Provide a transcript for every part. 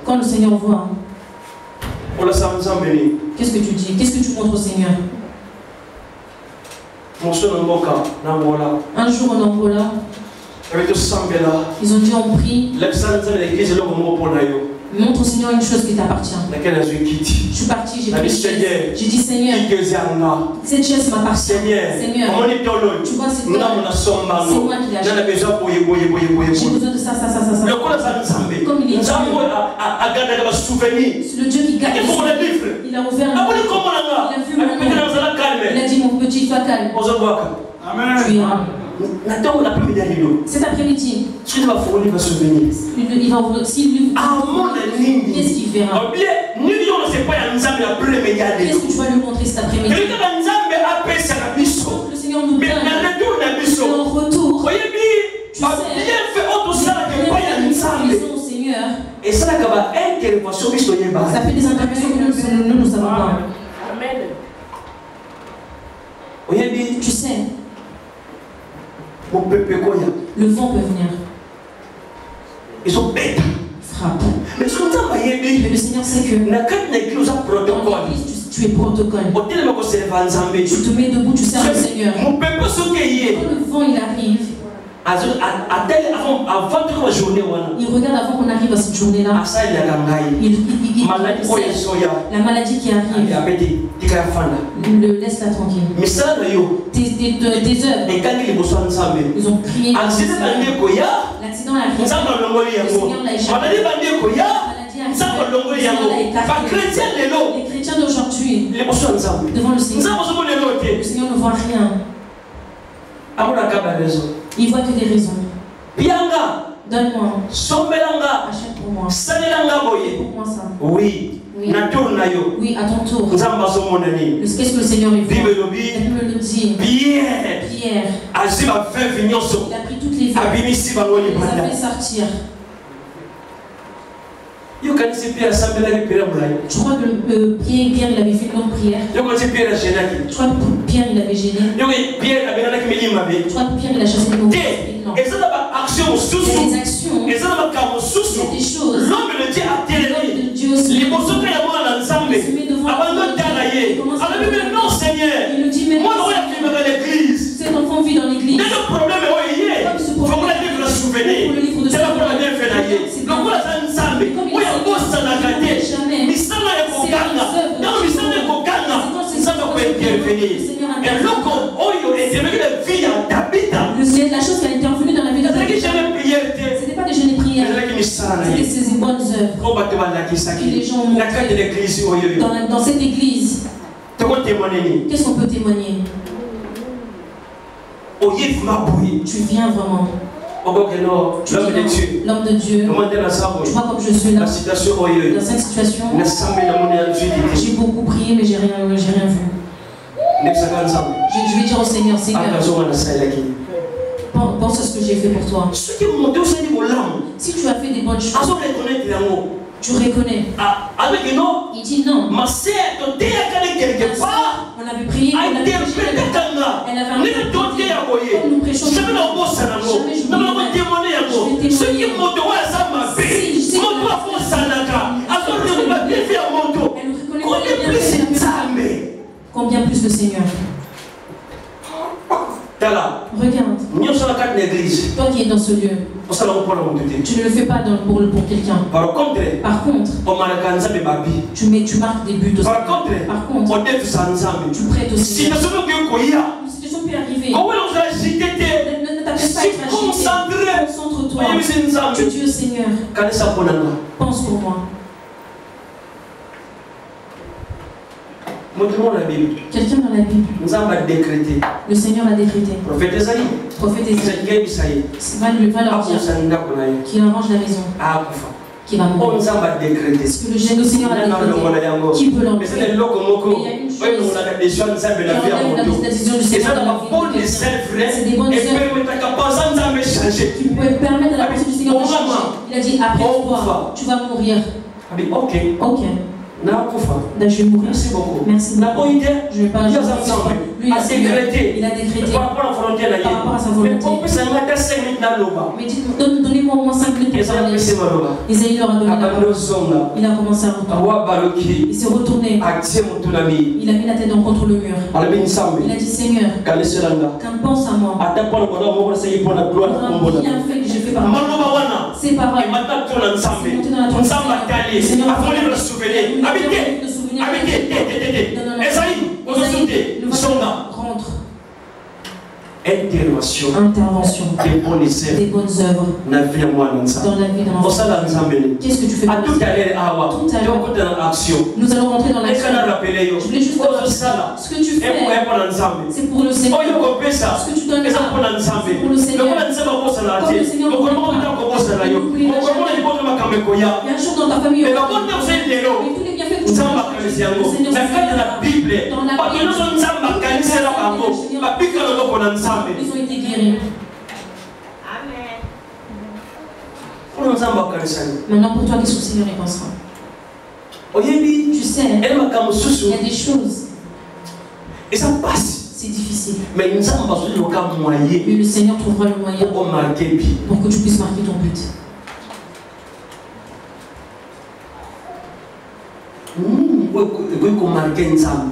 Quand le Seigneur voit, qu'est-ce que tu dis? Qu'est-ce que tu montres au Seigneur? Un jour en Angola, ils ont dit on prie. Montre au Seigneur une chose qui t'appartient. Je suis parti, j'ai prié. J'ai dit Seigneur, cette chaise m'appartient. Seigneur, tu vois c'est moi qui l'ai acheté. J'ai besoin de ça. Comme il est Dieu, le Dieu qui garde. Il a ouvert le livre. Il a vu mon nom. Il a dit mon petit, sois calme. Amen. Tu iras. Cet après-midi, il va ouvrir s'il lui. Qu'est-ce qu'il verra? Qu'est-ce que tu vas lui montrer cet après-midi? Le Seigneur nous donne. En retour, tu sais, Seigneur. Et ça fait des interventions que nous ne savons pas. Tu sais, le vent peut venir. Ils sont bêtes. Frappe. Mais le Seigneur sait que dans l'église, tu es protocole. Tu te mets debout, tu sers le Seigneur. Quand le vent il arrive, il regarde avant qu'on arrive à cette journée-là. La maladie qui arrive, laisse-la tranquille. Tes œuvres, ils ont crié. L'accident arrive. Le Seigneur l'a échappé. Les chrétiens d'aujourd'hui, devant le Seigneur, le Seigneur ne voit rien. Il voit que des raisons. Donne-moi. Achète pour moi. Pour moi ça. Oui. Oui, à ton tour. Qu'est-ce que le Seigneur est fait? La Bible le dit. Pierre. Il a pris toutes les veuves. Il les a fait sortir. Tu crois que Pierre il avait fait une longue prière? Tu crois que Pierre il avait gêné? Tu crois que Pierre il a chassé les mauvais esprits? Non. Il y a des actions, il y a des choses. L'homme de Dieu a télé. Dieu aussi. Les morceaux qu'il y a moi dans l'ensemble. Non Seigneur. Il nous dit mais moi je vais dans l'église. Cet enfant vit dans l'église. Mais le problème est il est. Il faut que la Bible le souvenir. C'est la pour la bien fait d'ailleurs. Donc voilà ça nous semble. Oui on bosse dans la gâté. Mais ça là est pour gagner. Non mais ça n'est pour gagner. Ça va pas intervenir. Et l'homme oyo est devenu la vie en t'habitant. La chose qui a intervenu dans la vie de ce n'était pas des jeûnes et prières. C'était ces bonnes œuvres que les gens ont montrées dans cette église. Qu'est-ce qu'on peut témoigner? Tu viens vraiment. Tu dis l'homme de Dieu. Tu vois comme je suis là. Dans cette situation, j'ai beaucoup prié mais j'ai rien vu. Je vais dire au Seigneur, Seigneur, pense à ce que j'ai fait pour toi. Si tu as fait des bonnes choses, tu reconnais. Il dit non. Ma sœur, quelque part, on avait prié, elle avait comme nous prêchons. Combien plus le Seigneur? Regarde. Toi qui es dans ce lieu, tu ne le fais pas pour quelqu'un. Par contre, tu marques des buts aussi. Par contre, tu prêtes aussi. Si une situation peut arriver, ne t'appelle pas à être agité. Concentre-toi. Tu es Dieu Seigneur. Pense pour moi. Quelqu'un dans la Bible. Le Seigneur a décrété. Prophète Esaïe. Va leur dire qu'il arrange la maison. Qui va mourir. Parce que le Seigneur a décrété. Qui peut l'enlever? Il y a une chose qui enlève la décision du Seigneur dans la vie. C'est des bonnes œuvres qui peuvent permettre à la personne du Seigneur de changer. Il a dit après toi, tu vas mourir. Ok. Je vais mourir. Merci beaucoup. Merci. Je vais pas. Lui, il a décrété. Par rapport à sa volonté. Mais donnez-moi au moins 5 minutes pour parler. Isaïe leur a donné la parole. Il a commencé à retourner. Il s'est retourné. Il a mis la tête contre le mur. Il a dit Seigneur, qu'un pense à moi. Il a fait que j'ai fait par rapport. Ces paroles. C'est monté dans la tour. Seigneur, rentre. Intervention des bonnes œuvres dans la vie d'un enfant. Qu'est-ce que tu fais pour tout à l'heure, nous allons rentrer dans l'action. Je voulais juste dire ce que tu fais, c'est pour le Seigneur. Ce que tu donnes là, c'est pour le Seigneur. Comme le Seigneur il y a un jour dans ta famille, et tous les bienfaits que tu as, le Seigneur dans la Bible, ils ont été guéris. Maintenant pour toi, qu'est-ce que le Seigneur y pensera? Tu sais, il y a des choses. Et ça passe. C'est difficile. Mais le Seigneur trouvera le moyen pour que tu puisses marquer ton but.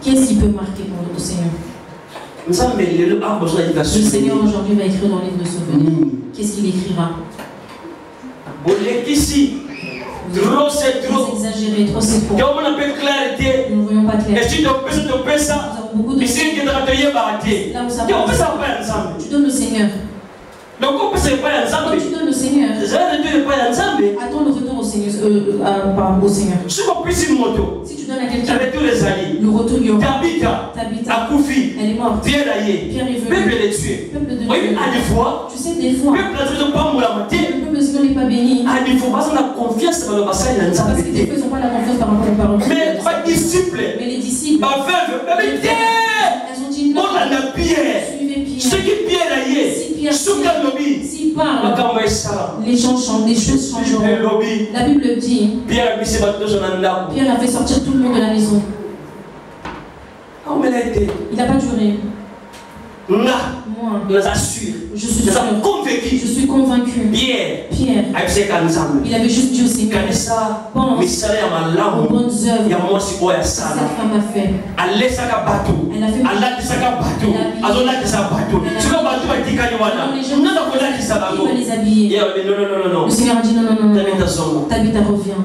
Qu'est-ce qui peut marquer pour le Seigneur? Le Seigneur aujourd'hui va écrire dans le livre de souvenirs. Qu'est-ce qu'il écrira? Trop c'est trop. Vous exagérez, trop c'est trop. Nous ne voyons pas clair. Nous avons beaucoup de choses. Là où ça va. Tu donnes le Seigneur. Donc on peut se faire ensemble. Quand tu donnes le Seigneur, attends le retour au Seigneur. Si tu donnes à quelqu'un le retour, il y aura Tabitha, elle est morte. Pierre est venu. Peuple de Dieu. Tu sais, des fois, le peuple de Dieu n'est pas béni. Parce que des fois, ils n'ont pas la confiance par rapport aux paroles. Mais les disciples, elles ont dit non. Suivez Pierre. S'il parle, les gens changent, les choses changeront. La Bible dit, Pierre a fait sortir tout le monde de la maison. Il n'a pas duré. Moi, je suis convaincu. Pierre, il avait juste dit au Seigneur, pense aux bonnes œuvres que cette femme a fait. Elle a fait il va les habiller. Le Seigneur a dit non. Tabitha revient.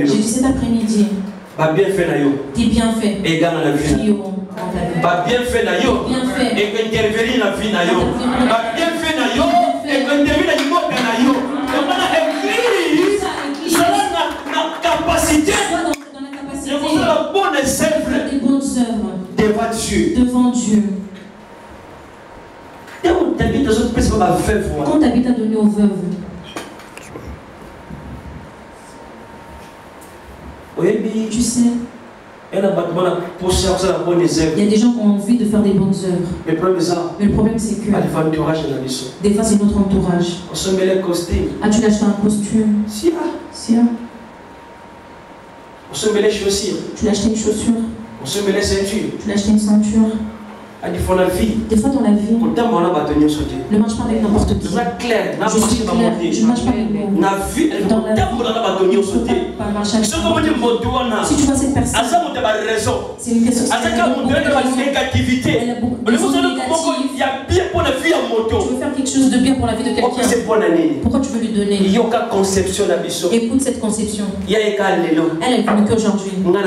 J'ai dit cet après-midi, tes bienfaits crieront dans ta vie. Et qu'intervenir la vie na yo. Bien fait na yo. Et qu'intervenir la mort na yo. Donc on a écrit cela na capacité. Je vous ai la bonne œuvre. Des bonnes œuvres. Devant Dieu. Quand Tabitha a donné aux veuves. Tu sais, il y a des gens qui ont envie de faire des bonnes œuvres. Mais le problème c'est que des fois c'est notre entourage. Ah, tu l'as acheté un costume? Si. Tu l'as acheté une chaussure? Tu l'as acheté une ceinture? Des fois dans la vie, ne marche pas avec n'importe qui. Je suis clair, je ne marche pas avec vous. Dans la vie, pas marcher avec vous. Si tu vois cette personne, c'est une personne qui a beaucoup de négativité. Elle a beaucoup de négatifs. Tu veux faire quelque chose de bien pour la vie de quelqu'un. Pourquoi tu veux lui donner? Écoute cette conception. Elle est venue qu'aujourd'hui. Moi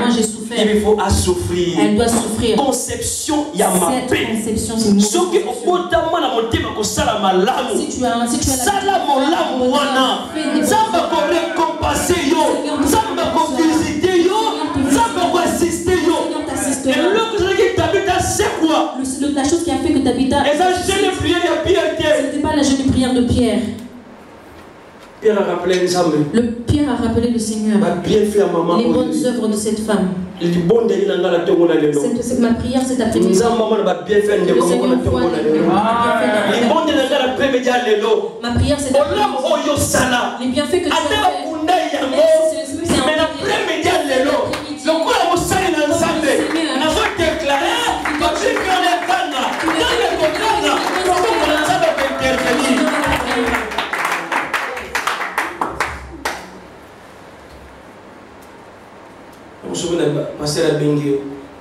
j'ai souffert. Elle doit souffrir. Conception ya cette conception, c'est une soki okotama na motema kosala malamu sala molamu wana nzambe ko récompenser yo nzambe ko visiter yo nzambe ko assister yo. Et l'autre chose qui Tabitha c'est quoi? La chose qui a fait que Tabitha, c'était pas la jeune prière de Pierre. Pierre a rappelé le Seigneur. Les bonnes œuvres de cette femme. Ma prière cet après-midi. Le Seigneur voit ma prière cet après-midi. Les bienfaits que tu as fait.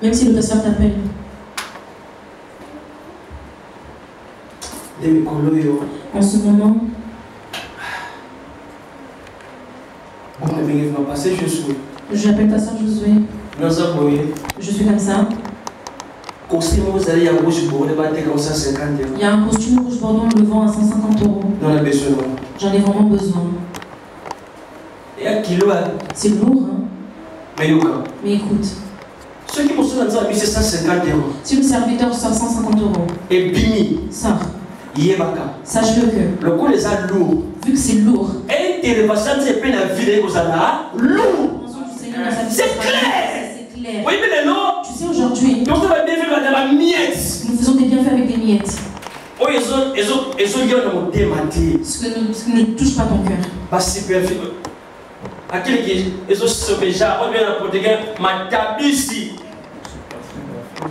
Même si le pasteur t'appelle. En ce moment, j'appelle pasteur Josué. Je suis comme ça. Il y a un costume rouge bordon, le vend à 150 €. J'en ai vraiment besoin. C'est lourd, hein? Mais écoute. Si le serviteur sort 150 €, sort. Sache-le que, vu que c'est lourd, c'est clair. Oui, mais tu sais, aujourd'hui, nous faisons des bienfaits avec des miettes. Ce que ne touche pas ton cœur.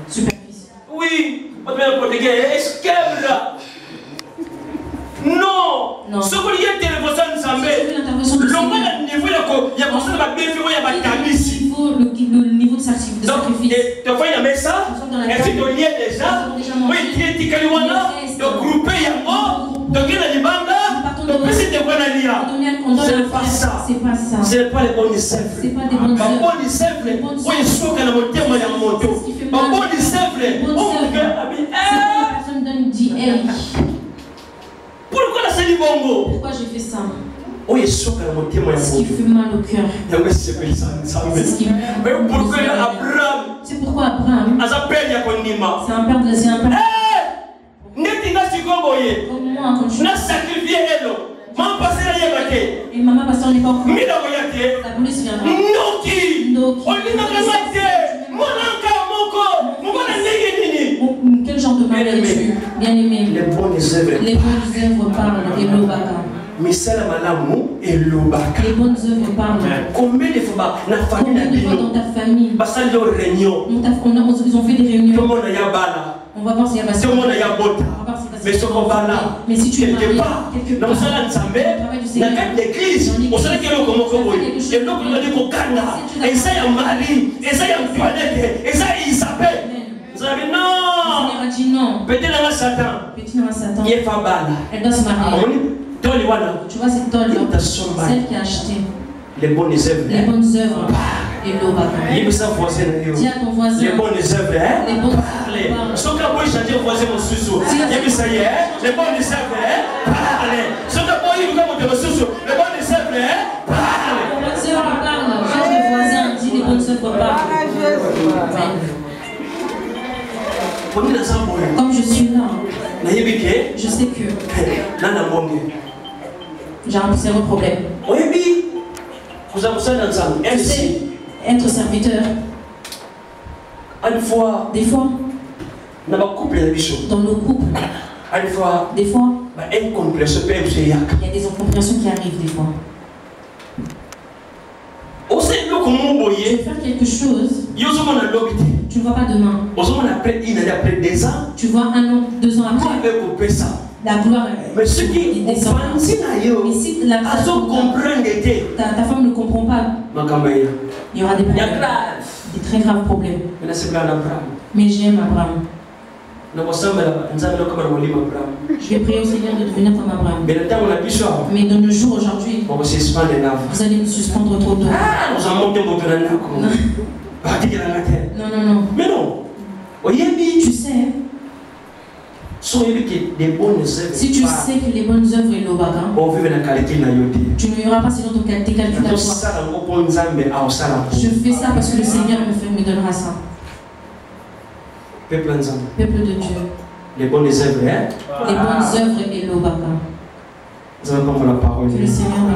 Superficie. Oui, non, ce que vous le niveau de sacrifice. Donc, tu fais un message, et tu te lies déjà, oui, tu es de grouper Yango, de Guéna Libanda, de Pessi de Guanalia. C'est pas ça. C'est pas ça. Ce n'est pas les bonnes œuvres. C'est pas des bonnes œuvres. Les bonnes œuvres, oui, il faut que la montée soit la moto. Les bonnes œuvres, personne donne dit, hey. Pourquoi la c'est du bongo? Pourquoi j'ai fait ça? Ce qui fait mal au cœur. C'est pourquoi Abraham, c'est un père de c'est un père. Comme moi, quand je suis et maman pasteur n'est pas au courant. La police viendra. Quel genre de mari es-tu? Bien aimé. Les bonnes œuvres parlent et l'obaka. Les bonnes œuvres parlent. Combien de fois dans ta famille ils ont fait des réunions. On va voir s'il y a mais si tu es marié quelque part, non. Satan. Elle doit se marier. Tu vois cette tôle, celle qui a acheté les bonnes œuvres et l'obaka. Dis à ton voisin les bonnes œuvres. Les bonnes œuvres. Ce qu'on peut changer voisin mon sous. Les bonnes œuvres. Parlez. Ce qu'on peut y vous comme mon sous. Les bonnes œuvres. Parlez. Les bonnes œuvres parlent. Change le voisin, dis les bonnes œuvres parlent. Comme je suis là, je sais que j'ai un sérieux problème. Tu sais, être serviteur, des fois, dans nos couples, des fois, il y a des incompréhensions qui arrivent des fois. Tu veux faire quelque chose, tu ne vois pas demain. Tu vois 1 an, 2 ans après. La gloire mais ce qui mais si ta femme ne comprend pas, il y aura des problèmes, des très graves problèmes. Mais j'aime Abraham. Je vais prier au Seigneur de devenir comme Abraham. Mais dans le jour aujourd'hui, vous allez me suspendre trop tôt. Non. Mais non. Tu sais, si tu sais que les bonnes œuvres et l'obaka, tu ne verras pas selon ton tes calculs à toi. Je fais ça parce que le Seigneur me donnera ça. Peuple de Dieu. Les bonnes œuvres et l'obaka. Que le Seigneur